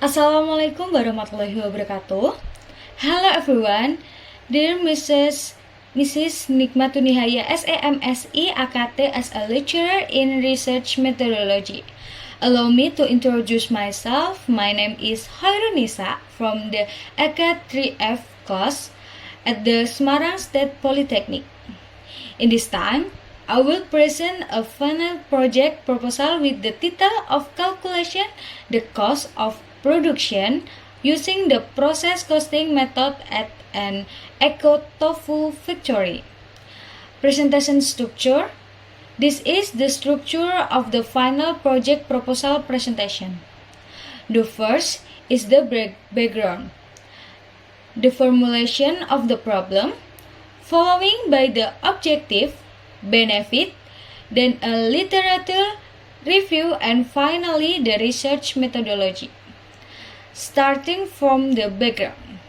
Assalamualaikum warahmatullahi wabarakatuh. Hello everyone, dear Mrs. Nikmatunihaya SAMSI AKT as a lecturer in research methodology. Allow me to introduce myself. My name is Hairunisa from the AKAT 3F class at the Semarang State Polytechnic. In this time, I will present a final project proposal with the title of calculation the cost of production using the process costing method at an Eco-Tofu factory. Presentation structure. This is the structure of the final project proposal presentation. The first is the background, the formulation of the problem, following by the objective, benefit, then a literature review, and finally the research methodology. Starting from the background.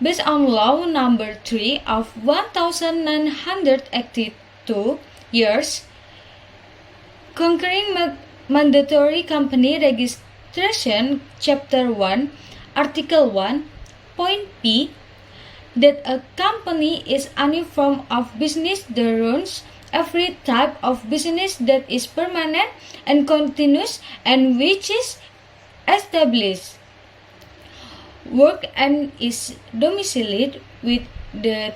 Based on Law Number 3 of 1982 years, Conquering Mandatory Company Registration, Chapter 1, Article 1, Point P, that a company is any form of business that runs every type of business that is permanent and continuous and which is established, work and is domiciled with the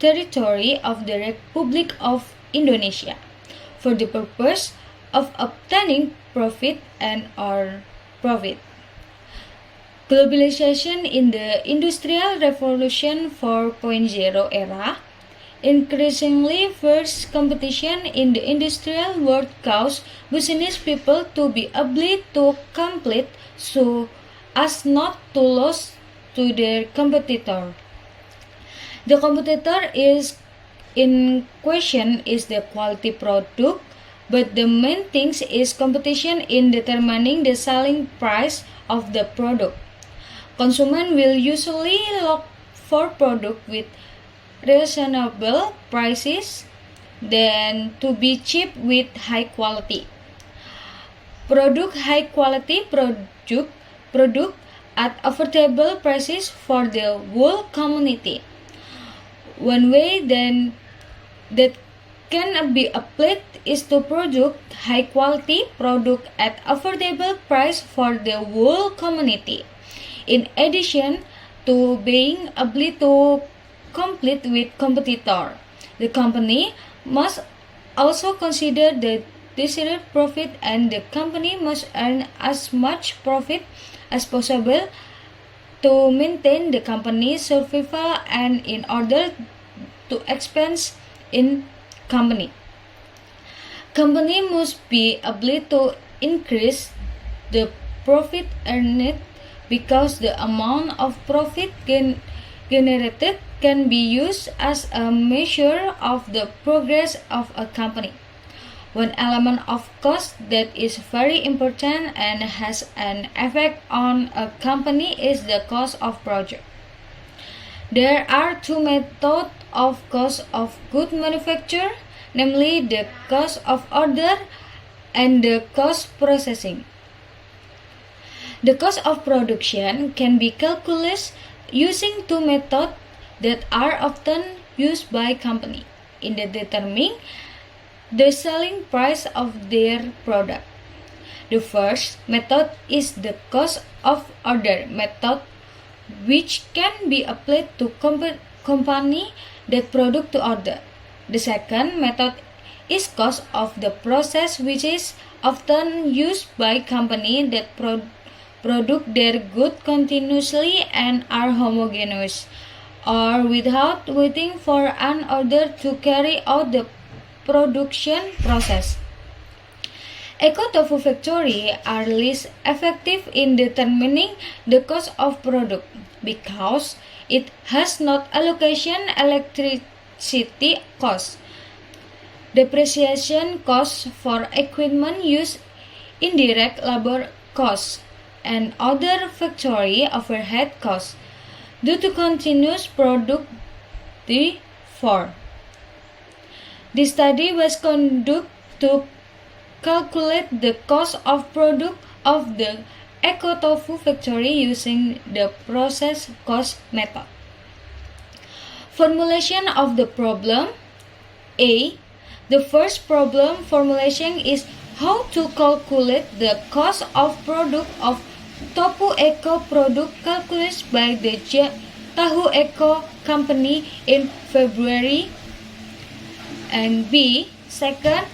territory of the Republic of Indonesia for the purpose of obtaining profit and or profit. Globalization in the Industrial Revolution 4.0 era, increasingly fierce competition in the industrial world caused business people to be able to compete so as not to lose to their competitor. The competitor is in question is the quality product, but the main thing is competition in determining the selling price of the product. Consumers will usually look for product with reasonable prices than to be cheap with high quality. High quality product at affordable prices for the whole community. One way then that can be applied is to produce high quality product at affordable price for the whole community. In addition to being able to compete with competitor, the company must also consider the desired profit, and the company must earn as much profit as possible to maintain the company's survival and in order to expand in company. Company must be able to increase the profit earned because the amount of profit generated can be used as a measure of the progress of a company. One element of cost that is very important and has an effect on a company is the cost of project. There are two methods of cost of good manufacture, namely the cost of order and the cost processing. The cost of production can be calculated using two methods that are often used by companies in determining the selling price of their product. The first method is the cost of order method, which can be applied to company that product to order. The second method is cost of the process, which is often used by companies that produce their goods continuously and are homogeneous, or without waiting for an order to carry out the production process. Eco-Tofu factory are least effective in determining the cost of product because it has not allocation electricity cost, depreciation costs for equipment use, indirect labor costs, and other factory overhead costs due to continuous product. Therefore, this study was conducted to calculate the cost of product of the Eco Tofu Factory using the process cost method. Formulation of the problem. A. The first problem formulation is how to calculate the cost of product of Tofu Eco product calculated by the Tahu Eco company in February. And B. Second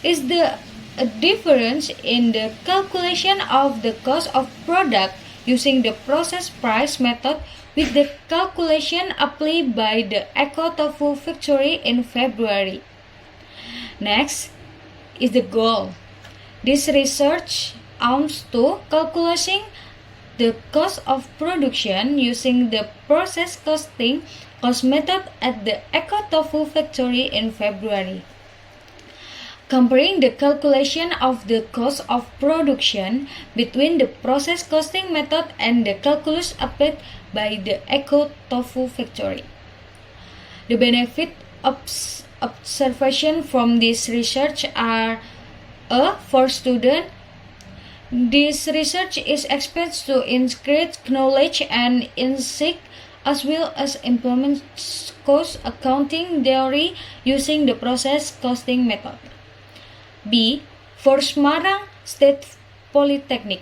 is the difference in the calculation of the cost of product using the process price method with the calculation applied by the Eco Tofu Factory in February. Next is the goal. This research aims to calculating the cost of production using the process costing cost method at the Eco Tofu Factory in February. Comparing the calculation of the cost of production between the process costing method and the calculus applied by the Eco Tofu Factory. The benefit observation from this research are for students. This research is expected to increase knowledge and insight as well as implement cost accounting theory using the process costing method. B. For Semarang State Polytechnic.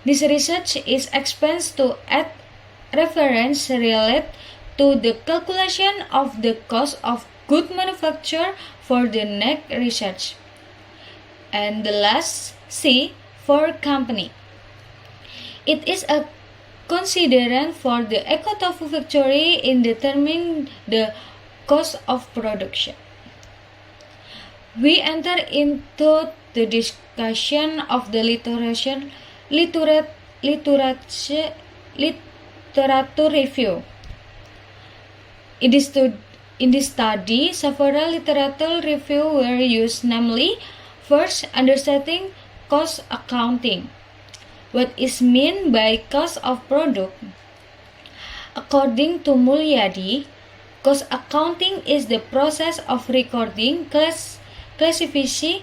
This research is expected to add reference related to the calculation of the cost of good manufacture for the next research. And the last, C. For company. It is a consideration for the Eco Tofu Factory in determining the cost of production. We enter into the discussion of the literature review. In this study, several literature reviews were used, namely, first, understanding cost accounting. What is meant by cost of product? According to Mulyadi, cost accounting is the process of recording, classifying,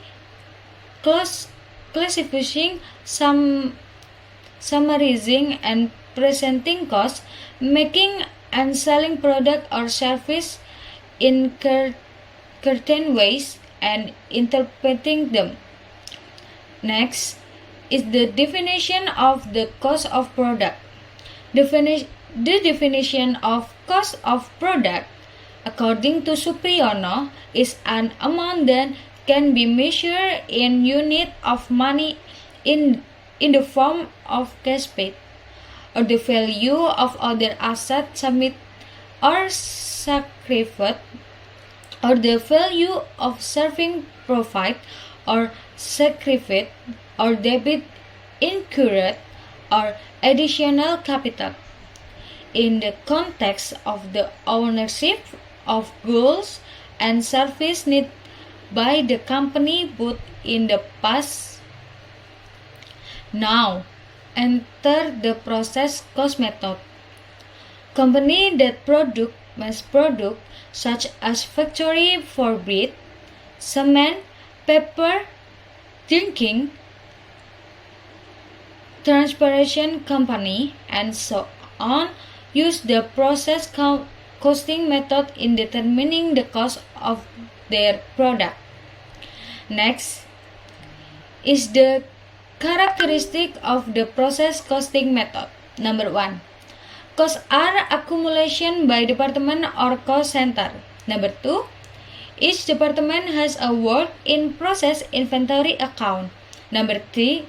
summarizing, and presenting costs, making and selling product or service in certain ways, and interpreting them. Next is the definition of the cost of product. The definition of cost of product, according to Supriyono, is an amount that can be measured in unit of money in the form of cash paid, or the value of other assets submitted or sacrificed, or the value of serving profit or sacrificed, or debit incurred, or additional capital in the context of the ownership of goods and services needed by the company both in the past. Now, enter the process cost method. Company that produce mass product such as factory for bread, cement, paper, drinking, transportation company, and so on use the process costing method in determining the cost of their product. Next is the characteristic of the process costing method. Number 1. Costs are accumulation by department or cost center. Number 2. Each department has a work in process inventory account. Number 3.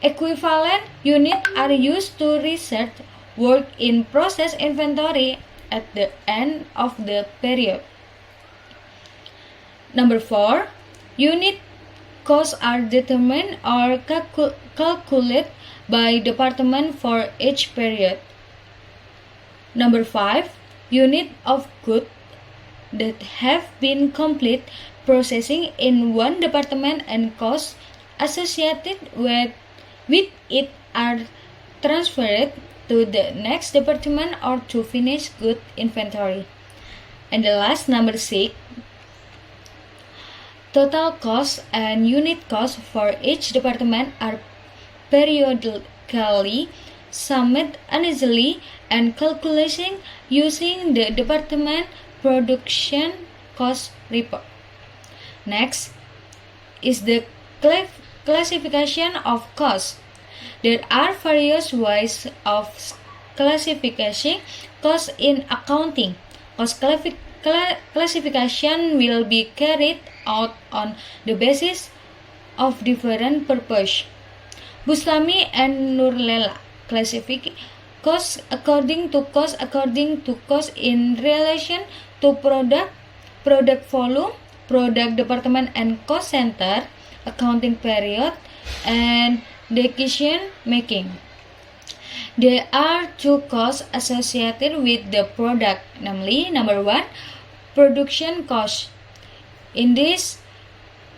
Equivalent units are used to research work in process inventory at the end of the period. Number 4. Unit costs are determined or calculated by department for each period. Number 5. Unit of goods that have been complete processing in one department and costs associated with it are transferred to the next department or to finished good inventory. And the last, number 6. Total cost and unit cost for each department are periodically mathematically summed uneasily and calculating using the department production cost report. Next is the classification of costs. There are various ways of classifying costs in accounting. Cost classification will be carried out on the basis of different purposes. Bustami and Nurlela classify costs according to cost in relation to product volume, product department and cost center, accounting period, and decision making. There are two costs associated with the product, namely, number one, production cost. In this,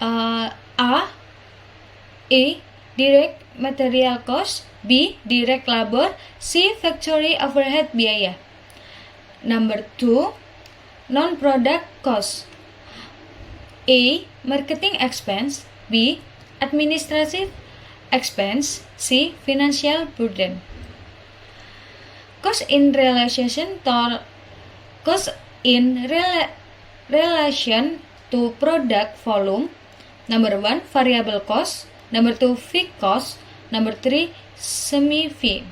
A. Direct material cost, B. Direct labor, C. Factory overhead biaya. Number two, non-product cost. A. Marketing expense, B. Administrative expense, C. Financial burden. Cost in relation to product volume. Number one, variable cost. Number two, fixed cost. Number three, semi-fixed.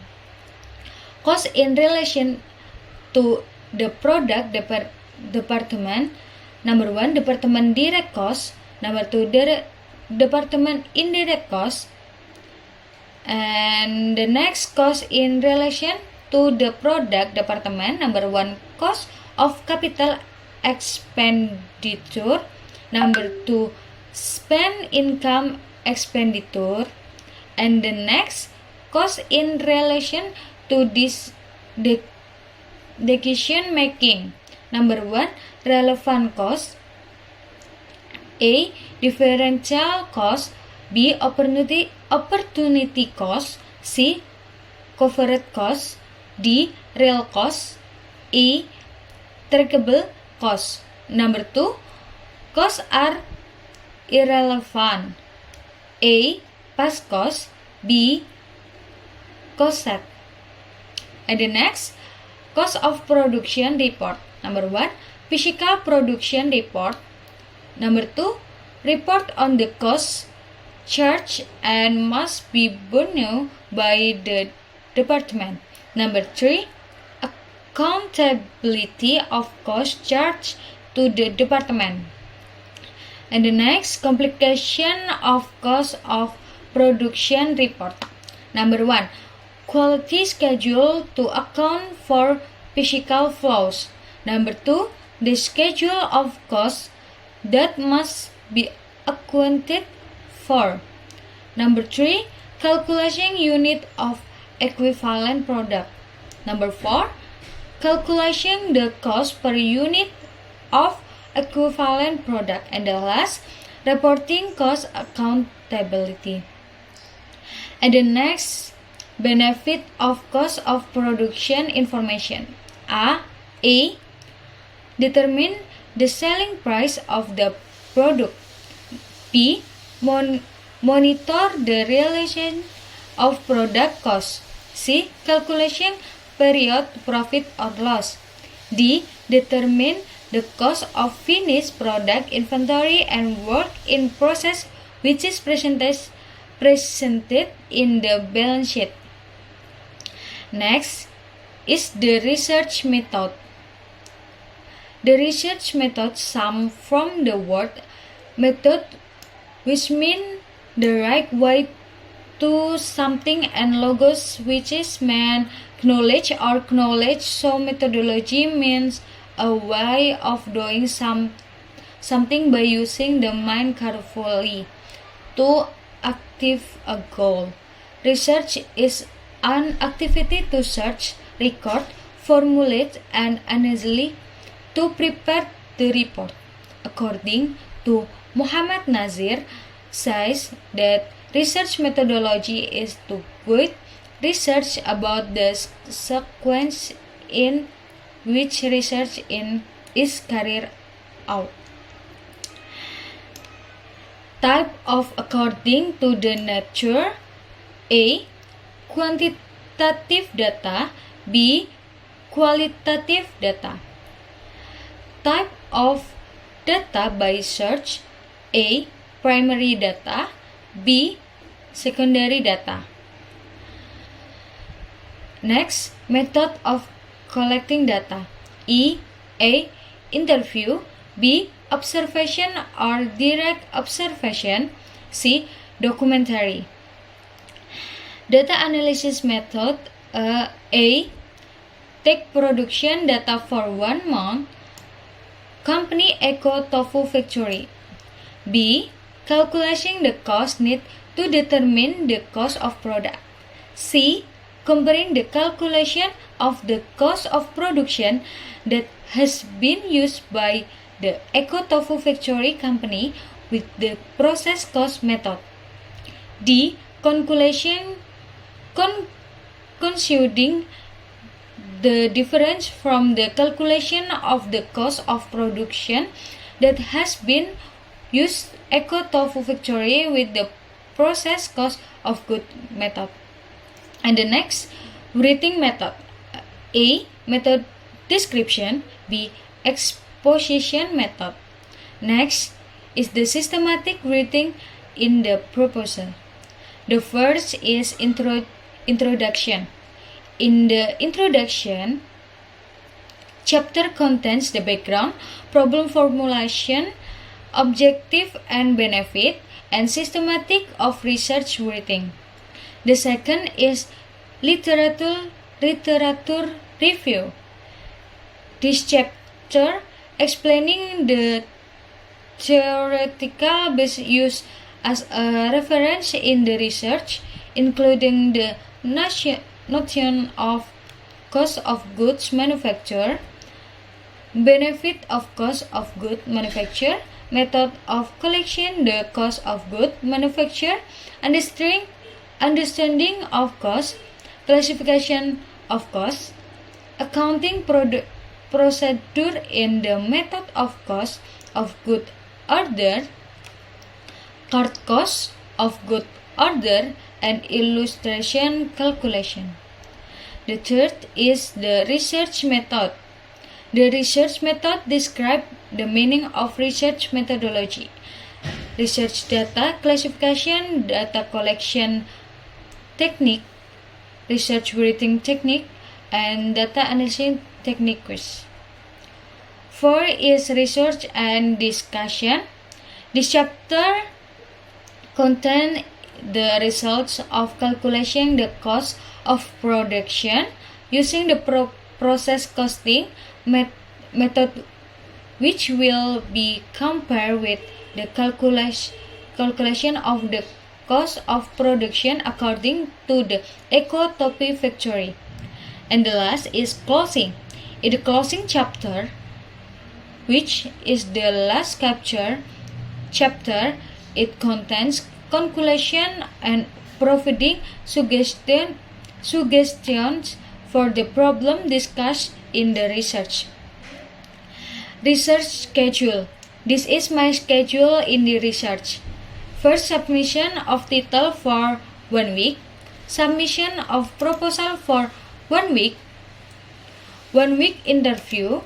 Cost in relation to the product department. Number one, department direct cost. Number two, department indirect cost. And the next cost in relation to the product department. Number one, cost of capital expenditure. Number two, spend income expenditure. And the next cost in relation to this decision making. Number one, relevant cost. A. Differential cost. B. Opportunity cost. C. Covered cost. D. Real cost. E. Trackable cost. Number two, costs are irrelevant. A. Past cost. B. Cost set. And the next, cost of production report. Number one, physical production report. Number two, report on the cost charged and must be borne by the department. Number three, accountability of cost charged to the department. And the next, complication of cost of production report. Number one, quality schedule to account for physical flows. Number two, the schedule of costs that must be accounted for. Number three, calculation unit of equivalent product. Number four, calculation the cost per unit of equivalent product. And the last, reporting cost accountability. And the next, benefit of cost of production information. A. Determine the selling price of the product. B. Monitor the relation of product cost. C. Calculation period profit or loss. D. Determine the cost of finished product inventory and work in process which is presented in the balance sheet. Next is the research method. The research method comes from the word method, which means the right way to something, and logos, which is meant knowledge or knowledge. So methodology means a way of doing something by using the mind carefully to achieve a goal. Research is an activity to search, record, formulate, and analyze to prepare the report. According to Muhammad Nazir, says that research methodology is to guide research about the sequence in which research is carried out. Type of according to the nature. A. quantitative data. B. Qualitative data. Type of data by search. A. Primary data. B. Secondary data. Next, method of collecting data. A. Interview. B. Observation or direct observation. C. Documentary. Data analysis method. A. Take production data for 1 month. Company Eco Tofu Factory. B. Calculating the cost need to determine the cost of product. C. Comparing the calculation of the cost of production that has been used by the Eco Tofu Factory company with the process cost method. D. Considering the difference from the calculation of the cost of production that has been used Eco Tofu Factory with the process cost of goods method. And the next, rating method. A. Method description. B. Exposition method. Next is the systematic rating in the proposal. The first is introduction. In the introduction, chapter contains the background, problem formulation, objective and benefit, and systematic of research rating. The second is literature review. This chapter explaining the theoretical base used as a reference in the research, including the notion of cost of goods manufacture, benefit of cost of goods manufacture, method of collection the cost of goods manufacture, understanding of cost, classification of cost, accounting procedure in the method of cost of goods order, card cost of goods order, and illustration calculation. The third is the research method. The research method describes the meaning of research methodology, research data classification, data collection technique, research rating technique, and data analysis techniques. 4 is research and discussion. This chapter contains the results of calculating the cost of production using the process costing method, which will be compared with the calculation of the cost of production according to the Eco Tofu Factory. And the last is closing. In the closing chapter, which is the last chapter, it contains conclusion and providing suggestions for the problem discussed in the research. Research schedule. This is my schedule in the research. First, submission of title for 1 week. Submission of proposal for 1 week. 1 week interview.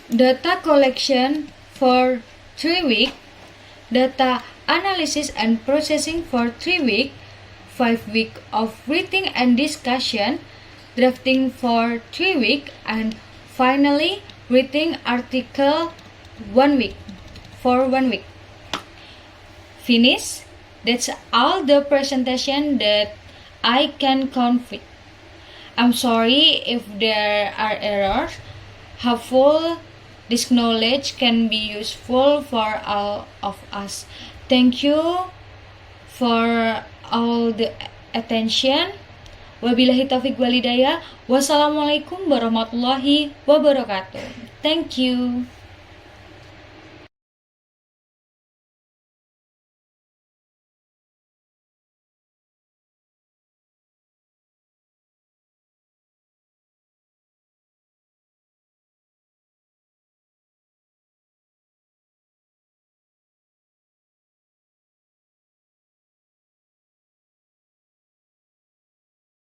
Data collection for 3 weeks, data analysis and processing for 3 weeks, 5 weeks of reading and discussion, drafting for 3 weeks, and finally reading article 1 week for 1 week. Finish. That's all the presentation that I can convey. I'm sorry if there are errors. Hopefully, this knowledge can be useful for all of us. Thank you for all the attention. Wabillahi taufiq walhidayah. Wassalamualaikum warahmatullahi wabarakatuh. Thank you.